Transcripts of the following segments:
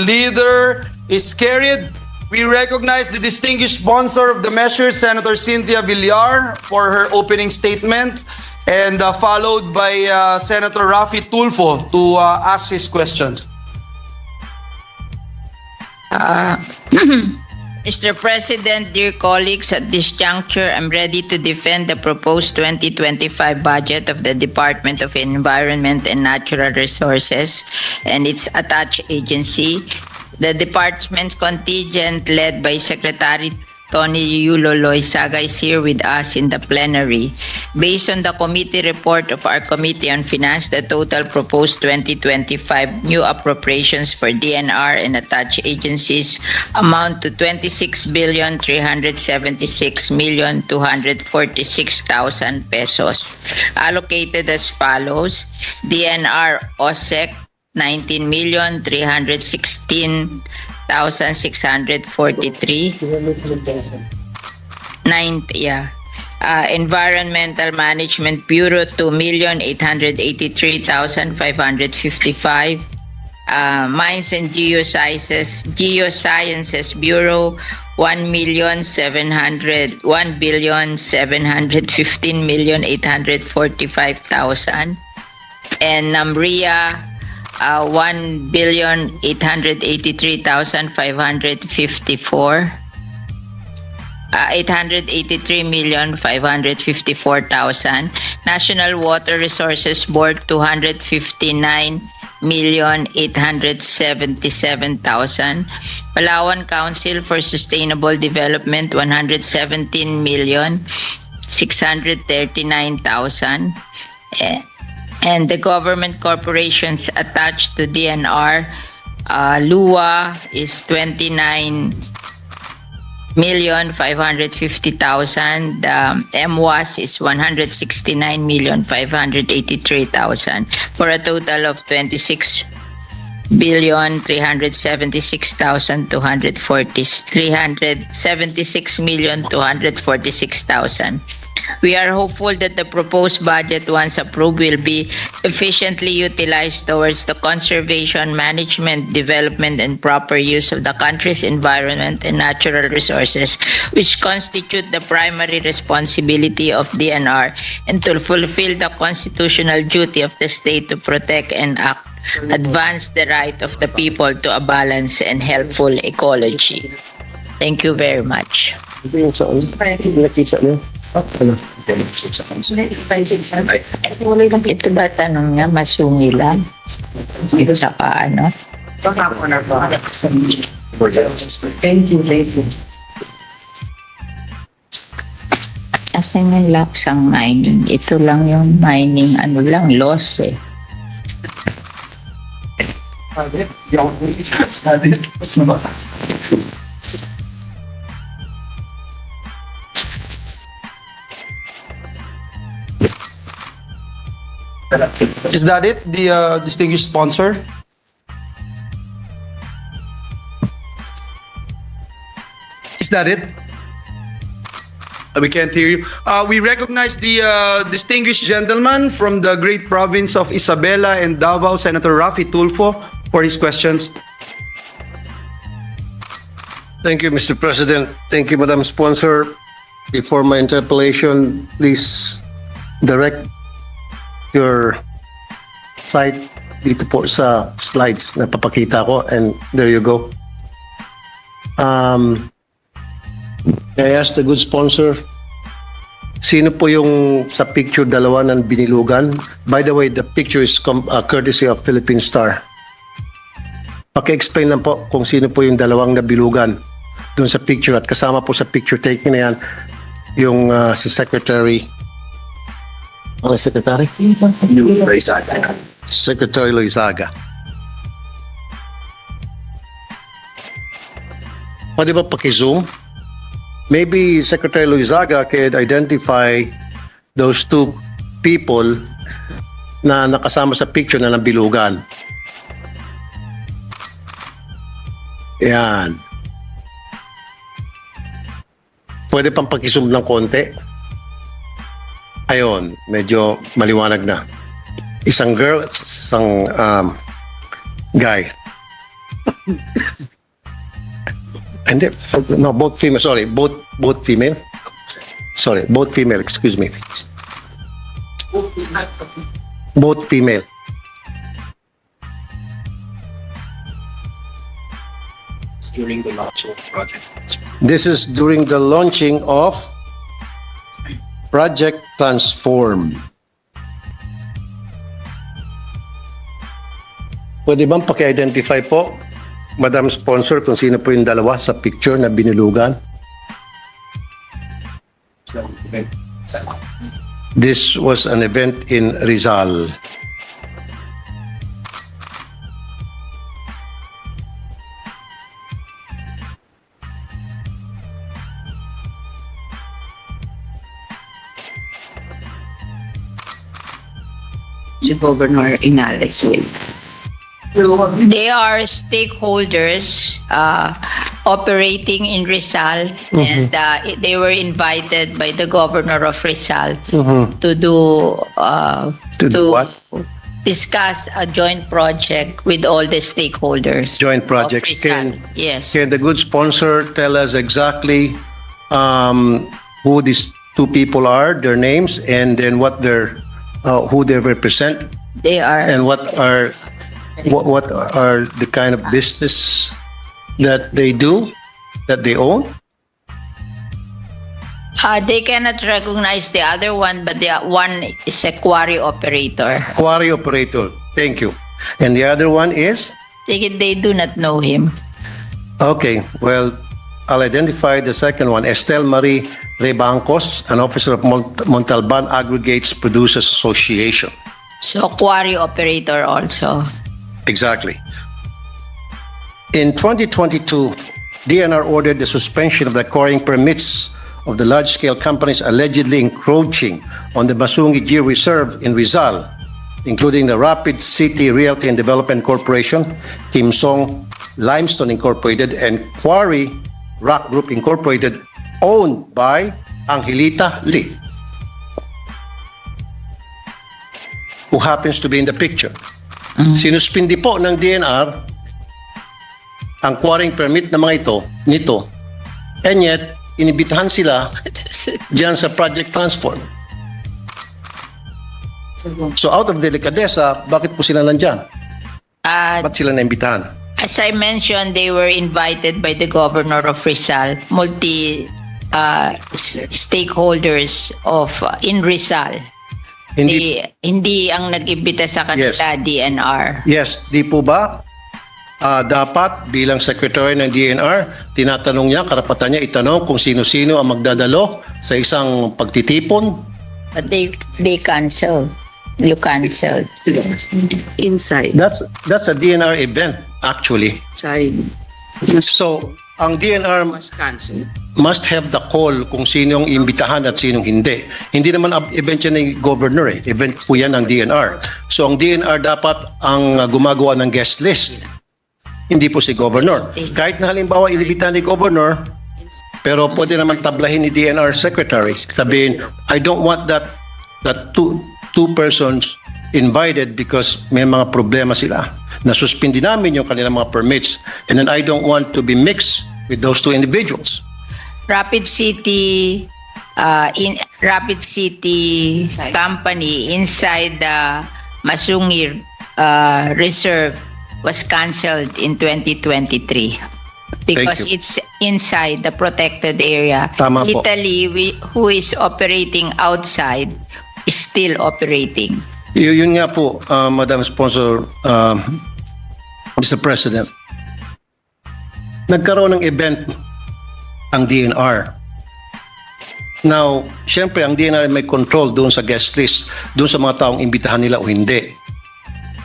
leader is carried. We recognize the distinguished sponsor of the measure, Senator Cynthia Villar, for her opening statement, and followed by Senator Raffy Tulfo to ask his questions. Mr. President, dear colleagues, at this juncture, I'm ready to defend the proposed 2025 budget of the Department of Environment and Natural Resources and its attached agency. The department's contingent, led by Secretary Tony Yulo Loizaga, is here with us in the plenary. Based on the committee report of our Committee on Finance, the total proposed 2025 new appropriations for DNR and attached agencies amount to 26,376,246,000 pesos. Allocated as follows: DNR OSEC 19,316,643. Environmental Management Bureau 2,883,555. Mines and Geosciences Bureau 1,715,845,000. And NAMRIA 1,883,554. 883,554,000. National Water Resources Board 259,877,000. Palawan Council for Sustainable Development 117,639,000. And the government corporations attached to DNR, LUA is 29,550,000. MWAS is 169,583,000 for a total of 376,246,000. We are hopeful that the proposed budget, once approved, will be efficiently utilized towards the conservation, management, development, and proper use of the country's environment and natural resources, which constitute the primary responsibility of DNR, and to fulfill the constitutional duty of the state to protect and advance the right of the people to a balanced and healthful ecology. Thank you very much. Ito ba tanong niya? Masungi lang? Saka ano? Thank you. Asan yung laksang mining? Ito lang yung mining, ano lang, loss eh. Is that it, the distinguished sponsor? Is that it? We can't hear you. We recognize the distinguished gentleman from the great province of Isabela and Davao, Senator Raffy Tulfo, for his questions. Thank you, Mr. President. Thank you, Madam Sponsor. Before my interpellation, please direct your site dito po sa slides na papakita ko, and there you go. I asked the good sponsor, sino po yung sa picture dalawa ng binilugan? By the way, the picture is courtesy of Philippine Star. Paki-explain lang po kung sino po yung dalawang nabilugan doon sa picture, at kasama po sa picture taking na yan yung si Secretary. Ano Secretary? Secretary Loizaga. Pwede ba paki-zoom? Maybe Secretary Loizaga can identify those two people na nakasama sa picture na nabilugan. Yan. Pwede pang paki-zoom ng konti. Ayun, medyo maliwanag na. Isang girl, isang guy. And then, no, both female. Sorry, both female. Sorry, both female. Excuse me. Both female. During the launch of project. This is during the launching of Project Transform. Pwede bang paki-identify po, Madam Sponsor, kung sino po yung dalawa sa picture na binulugan? This was an event in Rizal. Si Governor Inales. They are stakeholders operating in Rizal, and they were invited by the governor of Rizal to do what? discuss a joint project with all the stakeholders. Joint project. Of Rizal. Yes. Can the good sponsor tell us exactly who these two people are, their names, and then what their who they represent, They are and what are the kind of business that they do, that they own? they cannot recognize the other one, but the one is a quarry operator. Quarry operator. Thank you. And the other one is? They do not know him. Okay, well, I'll identify the second one. Estelle Marie Rebancos, an officer of Montalban Aggregates Producers Association. So quarry operator also. Exactly. In 2022, DNR ordered the suspension of the quarrying permits of the large-scale companies allegedly encroaching on the Masungi G Reserve in Rizal, including the Rapid City Realty and Development Corporation, Kim Song Limestone Incorporated, and Quarry Rock Group Incorporated, owned by Angelita Lee, who happens to be in the picture. Sinuspindi po ng DNR ang quarrying permit na mga nito, and yet, inibitahan sila diyan sa Project Transform. So out of delicadeza, bakit po sila nandyan? Ba't sila naimbitahan? As I mentioned, they were invited by the governor of Rizal, stakeholders of in Rizal. Hindi ang nag-imbita sa kanila, Yes. DNR. Yes, di po ba? Dapat bilang secretary ng DNR, tinatanong niya, karapatan niya itanong kung sino-sino ang magdadalo sa isang pagtitipon. But they canceled. You canceled. Inside. That's a DNR event, actually. Side. So, ang DNR Cancel. must have the call kung sinong imbitahan at sinong hindi. Hindi naman event yan ng governor eh. Event po yan ng DNR. So, ang DNR dapat ang gumagawa ng guest list. Hindi po si governor. Kahit na halimbawa inibitahan ni governor, pero pwede naman tablahin ni DNR secretary. Sabihin, I don't want that two persons invited because may mga problema sila. Nasuspindi namin yung kanilang mga permits, and then I don't want to be mixed with those two individuals. Rapid City company inside the Masungi Reserve was canceled in 2023 because you. it's inside the protected area. Tama po. Italy, who is operating outside, is still operating. Yun nga po, Madam Sponsor, Mr. President. Nagkaroon ng event ang DNR. Now, syempre, ang DNR may control doon sa guest list, doon sa mga taong imbitahan nila o hindi.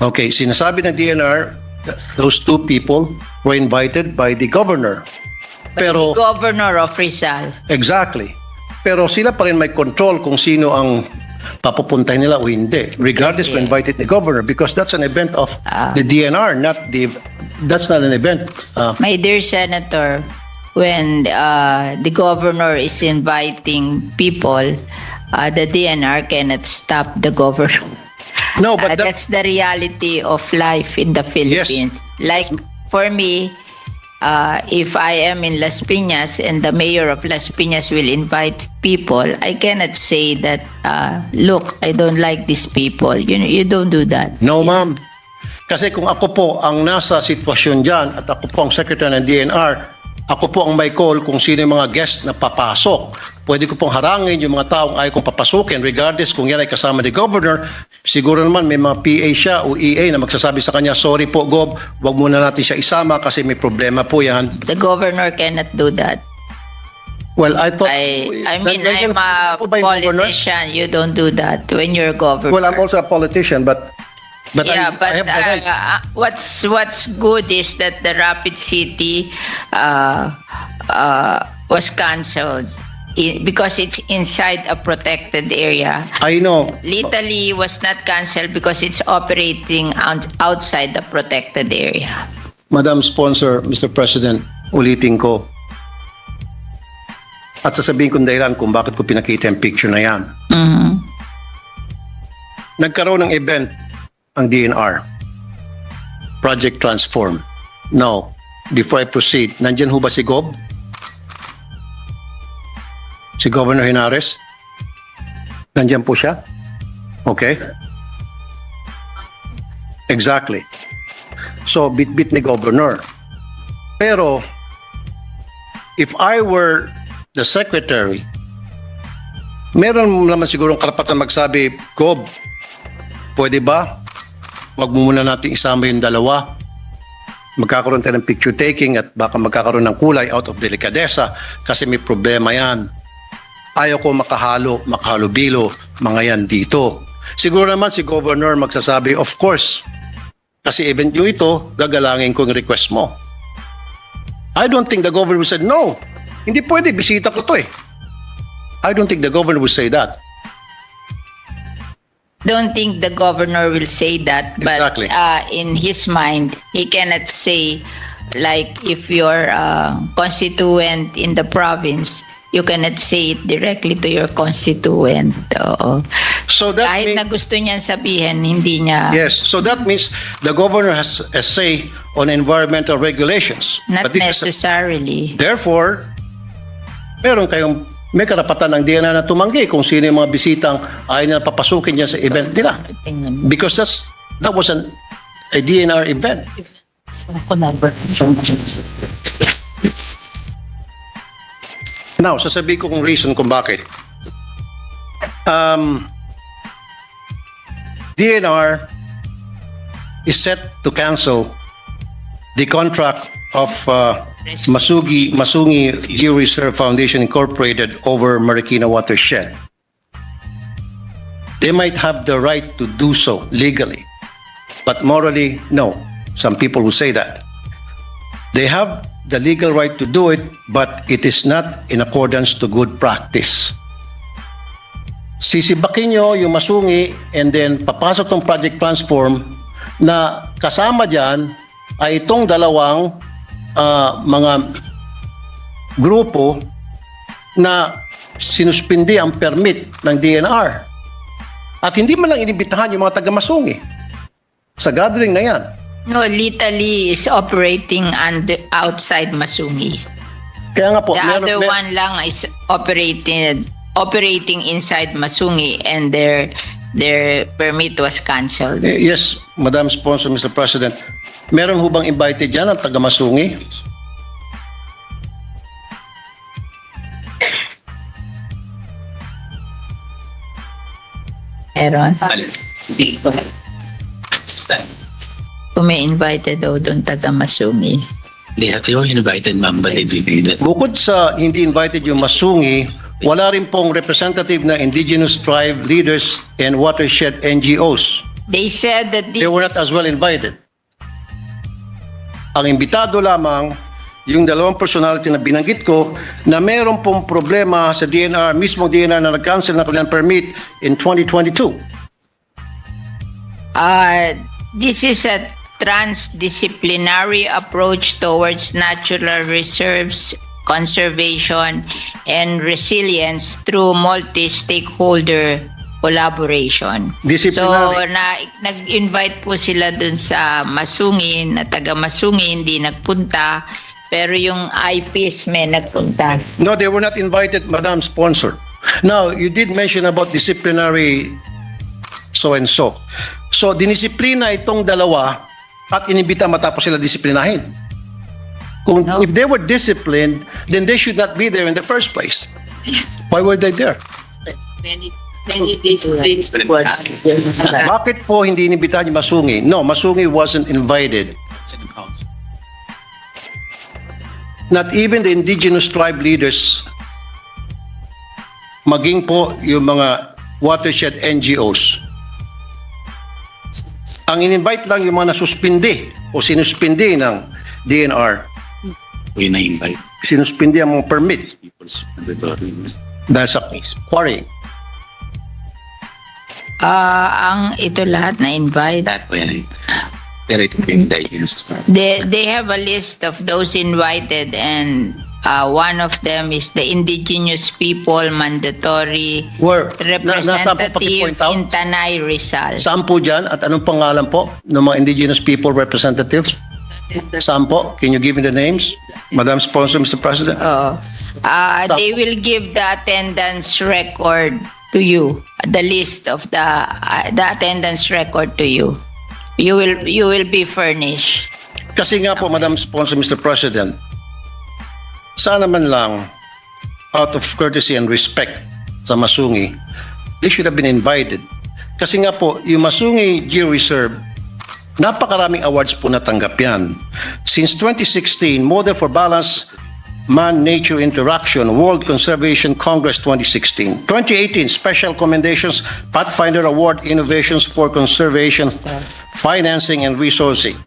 Okay, sinasabi ng DNR, those two people were invited by the governor. The governor of Rizal. Exactly. Pero sila pa rin may control kung sino ang papupuntay nila o hindi, regardless kung invited the governor, because that's an event of the DNR, that's not an event. My dear Senator, when the governor is inviting people, the DNR cannot stop the governor. No, but That's the reality of life in the Philippines. Like, for me, if I am in Las Piñas and the mayor of Las Piñas will invite people, I cannot say that, look, I don't like these people. You don't do that. No, ma'am. Kasi kung ako po ang nasa sitwasyon dyan at ako po ang secretary ng DNR, ako po ang may call kung sino yung mga guest na papasok. Pwede ko pong harangin yung mga taong ayaw kong papasukin regardless kung yan ay kasama ni Governor. Siguro naman may mga PA siya o EA na magsasabi sa kanya, sorry po Gov, wag muna natin siya isama kasi may problema po yan. The governor cannot do that. Well, I thought... I mean, I'm a politician. You don't do that when you're governor. Well, I'm also a politician, but yeah, I but have the right. what's good is that the Rapid City was cancelled because it's inside a protected area. I know. Little was not cancelled because it's operating outside the protected area. Madam Sponsor, Mr. President, ulitin ko. At sasabihin kong dahilan kung bakit ko pinakita yung picture na yan. Mhm. Nagkaroon ng event ang DNR. Project Transform. Now, before I proceed, nandyan ho ba si Gob? Si Governor Henares? Nandyan po siya? Okay. Exactly. So, bit-bit ni Governor. Pero, if I were the secretary, meron naman sigurong karapatan magsabi, Gob, pwede ba? Wag mo muna natin isama yung dalawa. Magkakaroon tayo ng picture taking at baka magkakaroon ng kulay out of delicadeza kasi may problema yan. Ayaw ko makahalo-bilo mga yan dito. Siguro naman si Governor magsasabi, of course, kasi event nyo ito, gagalangin ko yung request mo. I don't think the Governor will say, no, hindi pwede, bisita ko to eh. I don't think the Governor will say that. Don't think the governor will say that, but Exactly. In his mind, he cannot say, like, if you're a constituent in the province, you cannot say it directly to your constituent. Oo. So that Kahit na gusto niyan sabihin, hindi niya. yes, so that means the Governor has a say on environmental regulations. Not But this is- necessarily. Therefore, may karapatan ng DNR na tumanggi kung sino yung mga bisitang ayaw na papasukin niya sa event nila. Because that was a DNR event. Now, sasabihin ko kung reason kung bakit. DNR is set to cancel the contract of Masungi Geo Reserve Foundation Incorporated over Marikina Watershed. They might have the right to do so legally, but morally, no. Some people will say that. They have the legal right to do it, but it is not in accordance to good practice. Sisibakin nyo yung Masungi and then papasok ng Project Transform na kasama dyan ay itong dalawang mga grupo na sinuspindi ang permit ng DNR. At hindi man lang inibitahan yung mga taga-Masungi sa gathering na yan. No, Little is operating outside Masungi. Kaya nga po, The other one lang is operating inside Masungi, and their permit was cancelled. Yes, Madam Sponsor, Mr. President. Meron ho bang invited dyan ang taga-Masungi? Meron. Hindi. Kung may invited daw doon taga-Masungi. They were invited, ma'am, but they didn't. Bukod sa hindi invited yung Masungi, wala rin pong representative na indigenous tribe leaders and watershed NGOs. They said that this They were not as well invited. Ang imbitado lamang yung dalawang personality na binanggit ko na meron pong problema sa DNR, mismo DNR na nag-cancel ng kanilang permit in 2022. this is a transdisciplinary approach towards natural reserves, conservation, and resilience through multi-stakeholder collaboration. Disciplinary. So, nag-invite po sila dun sa Masungin, na taga Masungin, hindi nagpunta. Pero yung IPs may nagpunta. No, they were not invited, Madam Sponsor. Now, you did mention about disciplinary so-and-so. So, dinisiplina itong dalawa at inibita matapos sila disiplinahin. Kung, No. If they were disciplined, then they should not be there in the first place. Why were they there? Bakit po hindi inibitahan yung Masungi? No, Masungi wasn't invited. Not even the indigenous tribe leaders, maging po yung mga watershed NGOs. Ang in-invite lang yung mga nasuspindi o sinuspindi ng DNR. We na-invite Sinuspindi ang mga permit people's mandatory. dahil sa quarrying. Ang ito lahat na invite. That way, pero ito yung diagnosed. They have a list of those invited, and one of them is the indigenous people mandatory Where? Nasaan po representative paki-point out? in Tanay, Rizal. Saan po dyan at anong pangalan po ng mga indigenous people representatives? Saan po? Can you give me the names? Madam Sponsor, Mr. President? They will give the attendance record to you, the list of the attendance record to you. You will be furnished. Kasi nga po, Madam Sponsor, Mr. President, sana man lang, out of courtesy and respect sa Masungi, they should have been invited. Kasi nga po, yung Masungi Geo-Reserve, napakaraming awards po natanggap yan. Since 2016, Model for Balanced Man-Nature Interaction, World Conservation Congress 2016. 2018, Special Commendations, Pathfinder Award, Innovations for Conservation, Financing and Resourcing.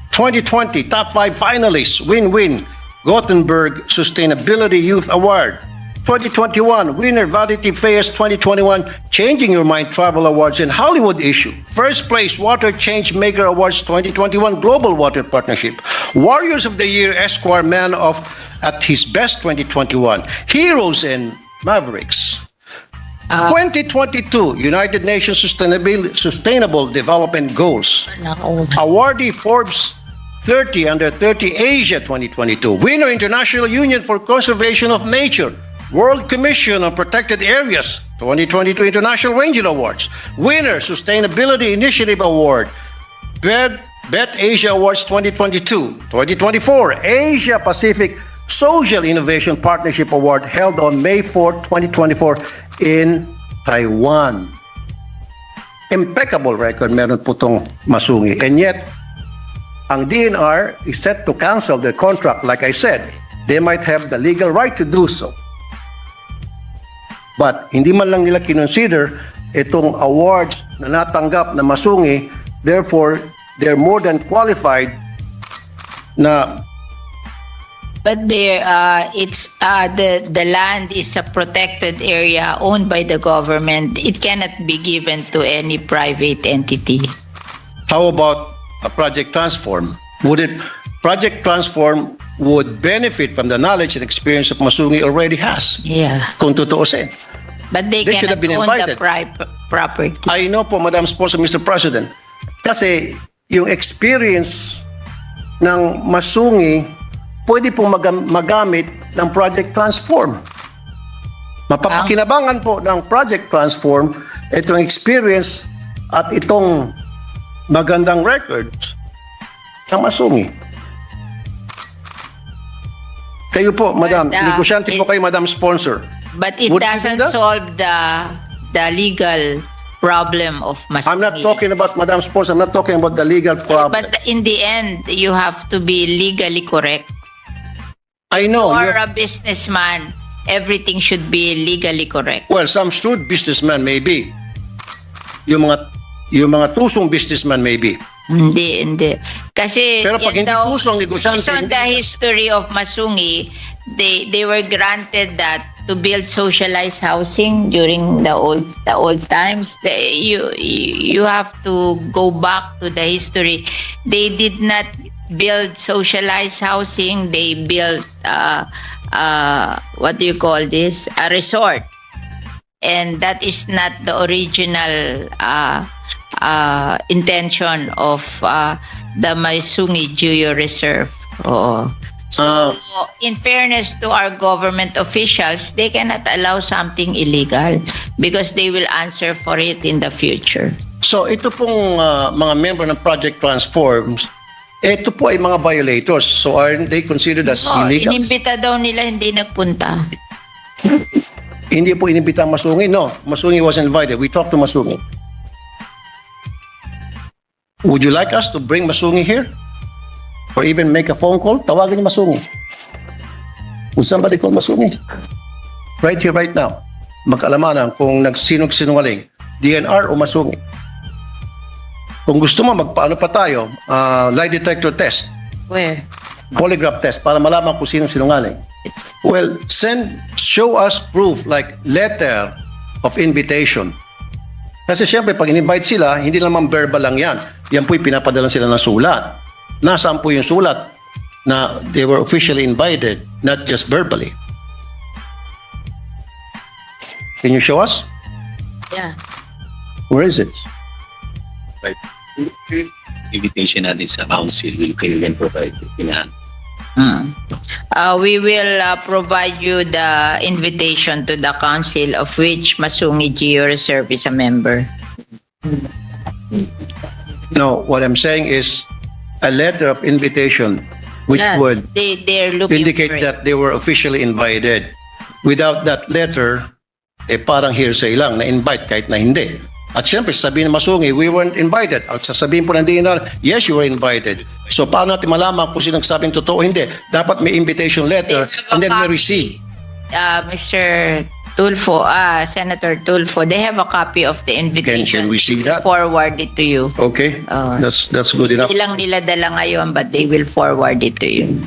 2020, Top 5 Finalists, Win-Win, Gothenburg Sustainability Youth Award. 2021, winner Vanity Fair's 2021 Changing Your Mind Travel Awards and Hollywood issue. First place, Water Change Maker Awards 2021 Global Water Partnership. Warriors of the Year, Esquire Man of at his best 2021. Heroes and Mavericks. 2022, United Nations Sustainable Development Goals. Awardee Forbes 30 Under 30 Asia 2022. Winner International Union for Conservation of Nature. World Commission on Protected Areas 2022 International Ranger Awards. Winner Sustainability Initiative Award. Bet Asia Awards 2022. 2024 Asia Pacific Social Innovation Partnership Award held on May 4, 2024 in Taiwan. Impeccable record meron po tong Masungi. And yet, ang DNR is set to cancel their contract. Like I said, they might have the legal right to do so. But hindi man lang nila kinonsider itong awards na natanggap na Masungi, therefore, they're more than qualified na. But there, the land is a protected area owned by the government. It cannot be given to any private entity. How about a Project Transform? Project Transform would benefit from the knowledge and experience of Masungi already has. Yeah. Kung tutuusin. But they They should cannot have been own the invited. property. I know po, Madam Sponsor, Mr. President. Kasi yung experience ng Masungi, pwede pong magamit ng Project Transform. Mapapakinabangan po ng Project Transform itong experience at itong magandang records ng Masungi. Kayo po, Madam. Negosyante po kayo, Madam Sponsor. But it Would you do doesn't that? solve the legal problem of Masungi. I'm not talking about Madam Sponsor. I'm not talking about the legal problem. But in the end, you have to be legally correct. I know. You you're- are a businessman. Everything should be legally correct. Well, some shrewd businessmen may be. Yung mga tusong businessman may be. Hindi. Kasi Pero pag yan hindi daw, pusong negosyante, based on the history of Masungi, they were granted that to build socialized housing during the old times. You have to go back to the history. They did not build socialized housing. They built what do you call this? A resort. and that is not the original intention of the Maisungi Geo Reserve. Oo. So, in fairness to our government officials, they cannot allow something illegal because they will answer for it in the future. So ito pong mga member ng Project Transforms, ito po ay mga violators. So aren't they considered as illegal? Inimbita daw nila, hindi nagpunta. Hindi po inimbita ang Masungi. No, Masungi was invited. We talked to Masungi. Would you like us to bring Masungi here? Or even make a phone call? Tawagin niyo Masungi. Would somebody call Masungi? Right here, right now. Magkaalamanan kung sinungaling, DNR o Masungi. Kung gusto mo, magpaano pa tayo, lie detector test, Where? polygraph test, para malaman kung sino sinungaling. Well, show us proof like letter of invitation. Kasi siyempre, pag in-invite sila, hindi naman verbal lang yan. Yan po'y pinapadala sila ng sulat. Nasaan po yung sulat na they were officially invited, not just verbally? Can you show us? Yeah. Where is it? Right. Invitation natin sa council, will kayo then provide pinahan. We will provide you the invitation to the council of which Masungi Geo Reserve is a member. No, what I'm saying is a letter of invitation which Yeah, would they're looking indicate for it. that they were officially invited. Without that letter, parang hearsay lang, na-invite kahit na hindi. At syempre, sabihin ng Masungi, we weren't invited. At sasabihin po ng DNR, yes, you were invited. So, paano natin malaman kung sino nagsabing totoo o hindi? Dapat may invitation letter and then we receive. Mr. Tulfo, Senator Tulfo, they have a copy of the invitation. Can we see that? Forward it to you. Okay, that's good enough. Ilang nila dala ngayon, but they will forward it to you.